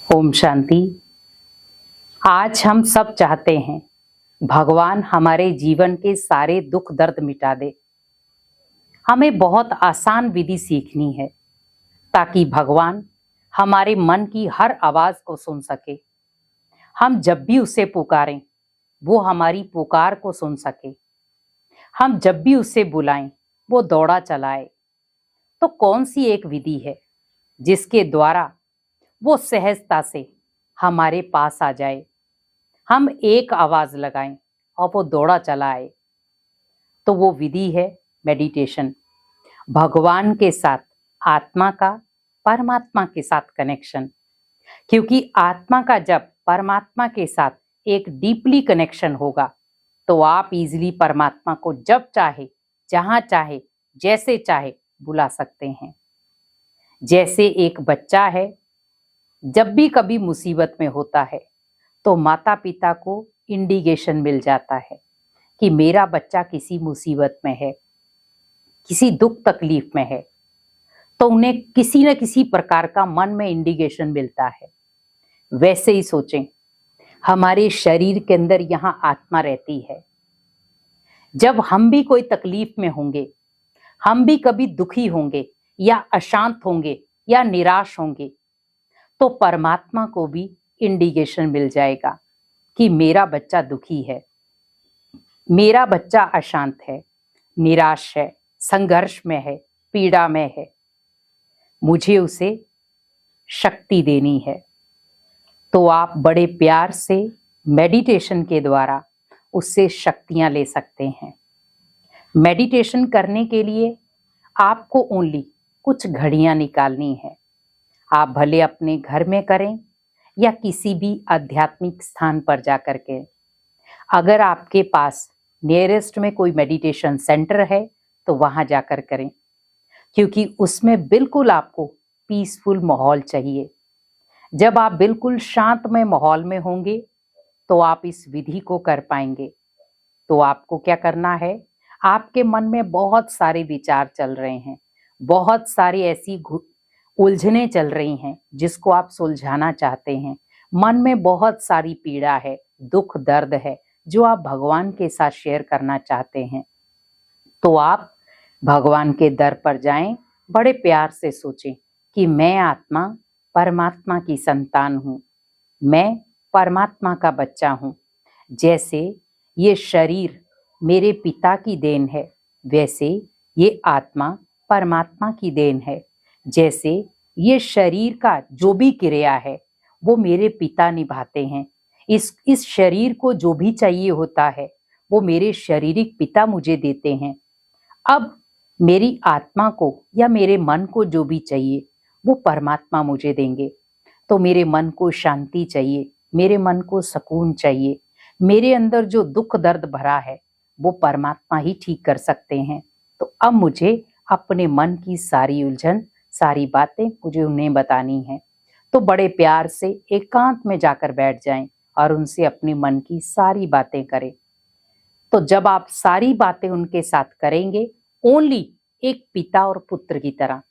ओम शांति। आज हम सब चाहते हैं भगवान हमारे जीवन के सारे दुख दर्द मिटा दे। हमें बहुत आसान विधि सीखनी है ताकि भगवान हमारे मन की हर आवाज को सुन सके। हम जब भी उसे पुकारें वो हमारी पुकार को सुन सके। हम जब भी उसे बुलाएं वो दौड़ा चलाए। तो कौन सी एक विधि है जिसके द्वारा वो सहजता से हमारे पास आ जाए, हम एक आवाज लगाएं और वो दौड़ा चला आए। तो वो विधि है मेडिटेशन। भगवान के साथ आत्मा का परमात्मा के साथ कनेक्शन। क्योंकि आत्मा का जब परमात्मा के साथ एक डीपली कनेक्शन होगा तो आप इजीली परमात्मा को जब चाहे, जहां चाहे, जैसे चाहे बुला सकते हैं। जैसे एक बच्चा है, जब भी कभी मुसीबत में होता है तो माता पिता को इंडिकेशन मिल जाता है कि मेरा बच्चा किसी मुसीबत में है, किसी दुख तकलीफ में है, तो उन्हें किसी न किसी प्रकार का मन में इंडिकेशन मिलता है। वैसे ही सोचें, हमारे शरीर के अंदर यहाँ आत्मा रहती है। जब हम भी कोई तकलीफ में होंगे, हम भी कभी दुखी होंगे या अशांत होंगे या निराश होंगे, तो परमात्मा को भी इंडिकेशन मिल जाएगा कि मेरा बच्चा दुखी है, मेरा बच्चा अशांत है, निराश है, संघर्ष में है, पीड़ा में है, मुझे उसे शक्ति देनी है। तो आप बड़े प्यार से मेडिटेशन के द्वारा उससे शक्तियां ले सकते हैं। मेडिटेशन करने के लिए आपको ओनली कुछ घड़ियां निकालनी है। आप भले अपने घर में करें या किसी भी आध्यात्मिक स्थान पर जाकर के। अगर आपके पास नियरेस्ट में कोई मेडिटेशन सेंटर है तो वहां जाकर करें, क्योंकि उसमें बिल्कुल आपको पीसफुल माहौल चाहिए। जब आप बिल्कुल शांतमय माहौल में होंगे तो आप इस विधि को कर पाएंगे। तो आपको क्या करना है, आपके मन में बहुत सारे विचार चल रहे हैं, बहुत सारी ऐसी उलझने चल रही हैं जिसको आप सुलझाना चाहते हैं। मन में बहुत सारी पीड़ा है, दुख दर्द है जो आप भगवान के साथ शेयर करना चाहते हैं। तो आप भगवान के दर पर जाएं, बड़े प्यार से सोचें कि मैं आत्मा परमात्मा की संतान हूँ, मैं परमात्मा का बच्चा हूँ। जैसे ये शरीर मेरे पिता की देन है, वैसे ये आत्मा परमात्मा की देन है। जैसे ये शरीर का जो भी क्रिया है वो मेरे पिता निभाते हैं। इस शरीर को जो भी चाहिए होता है वो मेरे शारीरिक पिता मुझे देते हैं। अब मेरी आत्मा को या मेरे मन को जो भी चाहिए वो परमात्मा मुझे देंगे। तो मेरे मन को शांति चाहिए, मेरे मन को सुकून चाहिए, मेरे अंदर जो दुख दर्द भरा है वो परमात्मा ही ठीक कर सकते हैं। तो अब मुझे अपने मन की सारी उलझन, सारी बातें मुझे उन्हें बतानी है। तो बड़े प्यार से एकांत में जाकर बैठ जाएं और उनसे अपने मन की सारी बातें करें। तो जब आप सारी बातें उनके साथ करेंगे, ओनली एक पिता और पुत्र की तरह,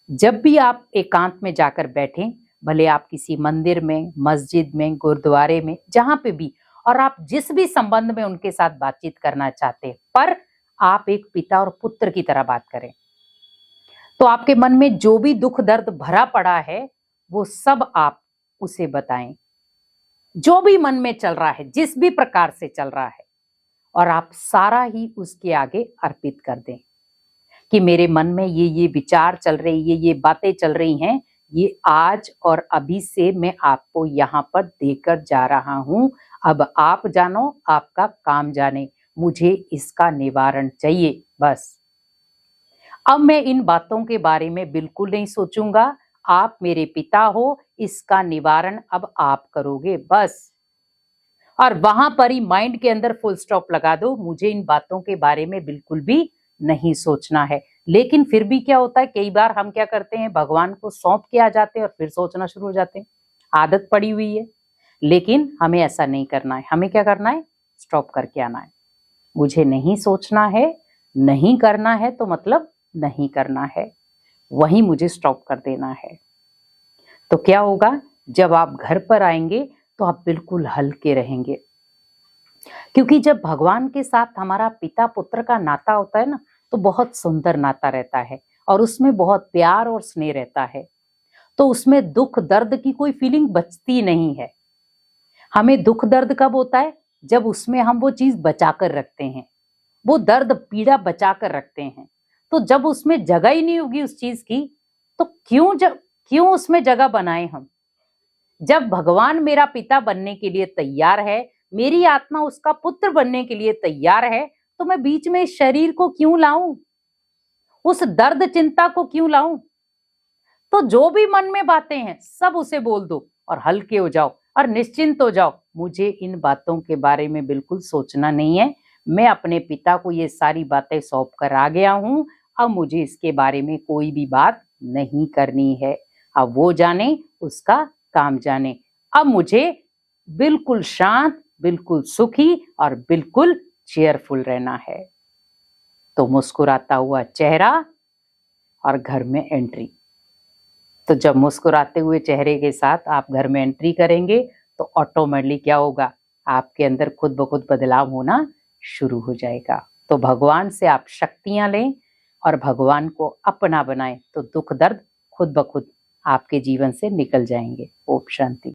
जब भी आप एकांत में जाकर बैठें, भले आप किसी मंदिर में, मस्जिद में, गुरुद्वारे में, जहां पे भी, और आप जिस भी संबंध में उनके साथ बातचीत करना चाहते हैं, पर आप एक पिता और पुत्र की तरह बात करें। तो आपके मन में जो भी दुख दर्द भरा पड़ा है वो सब आप उसे बताएं, जो भी मन में चल रहा है, जिस भी प्रकार से चल रहा है, और आप सारा ही उसके आगे अर्पित कर दें कि मेरे मन में ये विचार चल रहे, ये बातें चल रही हैं, ये आज और अभी से मैं आपको यहाँ पर देकर जा रहा हूँ। अब आप जानो, आपका काम जाने, मुझे इसका निवारण चाहिए बस। अब मैं इन बातों के बारे में बिल्कुल नहीं सोचूंगा, आप मेरे पिता हो, इसका निवारण अब आप करोगे बस। और वहां पर ही माइंड के अंदर फुल स्टॉप लगा दो, मुझे इन बातों के बारे में बिल्कुल भी नहीं सोचना है। लेकिन फिर भी क्या होता है, कई बार हम क्या करते हैं, भगवान को सौंप के आ जाते हैं और फिर सोचना शुरू हो जाते हैं। आदत पड़ी हुई है। लेकिन हमें ऐसा नहीं करना है। हमें क्या करना है, स्टॉप करके आना है। मुझे नहीं सोचना है, नहीं करना है, तो मतलब नहीं करना है, वहीं मुझे स्टॉप कर देना है। तो क्या होगा, जब आप घर पर आएंगे तो आप बिल्कुल हल्के रहेंगे, क्योंकि जब भगवान के साथ हमारा पिता पुत्र का नाता होता है ना, तो बहुत सुंदर नाता रहता है और उसमें बहुत प्यार और स्नेह रहता है। तो उसमें दुख दर्द की कोई फीलिंग बचती नहीं है। हमें दुख दर्द कब होता है? जब उसमें हम वो चीज बचा कर रखते हैं, वो दर्द पीड़ा बचा कर रखते हैं। तो जब उसमें जगह ही नहीं होगी उस चीज की, तो क्यों उसमें जगह बनाए हम? जब भगवान मेरा पिता बनने के लिए तैयार है, मेरी आत्मा उसका पुत्र बनने के लिए तैयार है, तो मैं बीच में इस शरीर को क्यों लाऊं? उस दर्द चिंता को क्यों लाऊं? तो जो भी मन में बातें हैं सब उसे बोल दो और हल्के हो जाओ और निश्चिंत हो जाओ। मुझे इन बातों के बारे में बिल्कुल सोचना नहीं है। मैं अपने पिता को ये सारी बातें सौंप कर आ गया हूं। अब मुझे इसके बारे में कोई भी बात नहीं करनी है। अब वो जाने, उसका काम जाने। अब मुझे बिल्कुल शांत, बिल्कुल सुखी और बिल्कुल चेयरफुल रहना है। तो मुस्कुराता हुआ चेहरा और घर में एंट्री। तो जब मुस्कुराते हुए चेहरे के साथ आप घर में एंट्री करेंगे तो ऑटोमेटिकली क्या होगा? आपके अंदर खुद ब खुद बदलाव होना शुरू हो जाएगा। तो भगवान से आप शक्तियां लें और भगवान को अपना बनाएं, तो दुख दर्द खुद ब खुद आपके जीवन से निकल जाएंगे। ओम शांति।